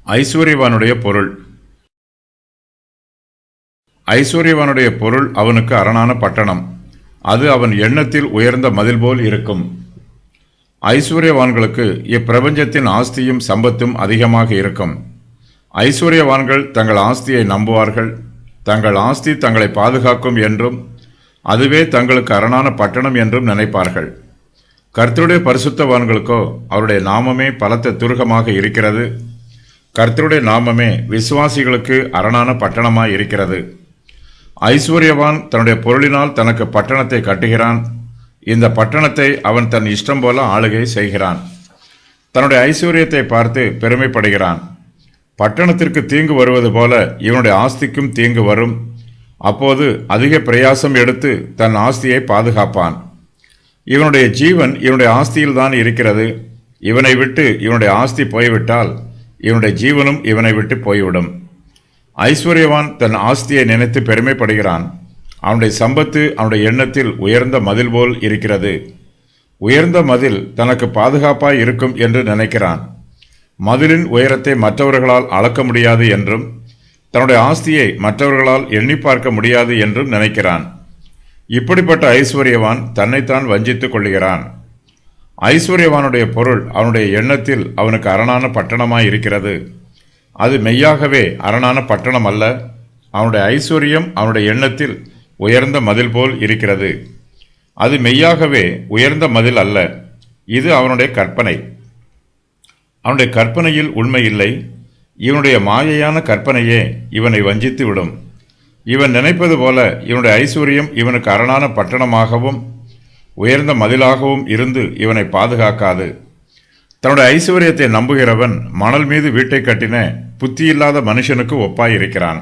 ஐஸ்வர்யவானுடைய பொருள். ஐஸ்வர்யவானுடைய பொருள் அவனுக்கு அரணான பட்டணம். அது அவன் எண்ணத்தில் உயர்ந்த மதில் போல் இருக்கும். ஐஸ்வர்யவான்களுக்கு இப்பிரபஞ்சத்தின் ஆஸ்தியும் சம்பத்தும் அதிகமாக இருக்கும். ஐஸ்வர்யவான்கள் தங்கள் ஆஸ்தியை நம்புவார்கள். தங்கள் ஆஸ்தி தங்களை பாதுகாக்கும் என்றும் அதுவே தங்களுக்கு அரணான பட்டணம் என்றும் நினைப்பார்கள். கர்த்தருடைய பரிசுத்தவான்களுக்கோ அவருடைய நாமமே பலத்த துருகமாக இருக்கிறது. கர்த்தருடைய நாமமே விசுவாசிகளுக்கு அரணான பட்டணமாய் இருக்கிறது. ஐஸ்வர்யவான் தன்னுடைய பொருளினால் தனக்கு பட்டணத்தை கட்டுகிறான். இந்த பட்டணத்தை அவன் தன் இஷ்டம் போல ஆளுகை செய்கிறான். தன்னுடைய ஐஸ்வர்யத்தை பார்த்து பெருமைப்படுகிறான். பட்டணத்திற்கு தீங்கு வருவது போல இவனுடைய ஆஸ்திக்கும் தீங்கு வரும். அப்போது அதிக பிரயாசம் எடுத்து தன் ஆஸ்தியை பாதுகாப்பான். இவனுடைய ஜீவன் இவனுடைய ஆஸ்தியில்தான் இருக்கிறது. இவனை விட்டு இவனுடைய ஆஸ்தி போய்விட்டால் இவனுடைய ஜீவனும் இவனை விட்டு போய்விடும். ஐஸ்வர்யவான் தன் ஆஸ்தியை நினைத்து பெருமைப்படுகிறான். அவனுடைய சம்பத்து அவனுடைய எண்ணத்தில் உயர்ந்த மதில் போல் இருக்கிறது. உயர்ந்த மதில் தனக்கு பாதுகாப்பாய் இருக்கும் என்று நினைக்கிறான். மதிலின் உயரத்தை மற்றவர்களால் அளக்க முடியாது என்றும் தன்னுடைய ஆஸ்தியை மற்றவர்களால் எண்ணி பார்க்க முடியாது என்றும் நினைக்கிறான். இப்படிப்பட்ட ஐஸ்வர்யவான் தன்னைத்தான் வஞ்சித்துக் கொள்கிறான். ஐஸ்வர்யவானுடைய பொருள் அவனுடைய எண்ணத்தில் அவனுக்கு அரணான பட்டணமாய் இருக்கிறது. அது மெய்யாகவே அரணான பட்டணம் அல்ல. அவனுடைய ஐஸ்வர்யம் அவனுடைய எண்ணத்தில் உயர்ந்த மதில் போல் இருக்கிறது. அது மெய்யாகவே உயர்ந்த மதில் அல்ல. இது அவனுடைய கற்பனை. அவனுடைய கற்பனையில் உண்மை இல்லை. இவனுடைய மாயையான கற்பனையே இவனை வஞ்சித்து விடும். இவன் நினைப்பது போல இவனுடைய ஐஸ்வர்யம் இவனுக்கு அரணான பட்டணமாகவும் உயர்ந்த மதிலாகவும் இருந்து இவனை பாதுகாக்காது. தன்னுடைய ஐஸ்வர்யத்தை நம்புகிறவன் மணல் மீது வீட்டை கட்டின புத்தியில்லாத மனுஷனுக்கு ஒப்பாயிருக்கிறான்.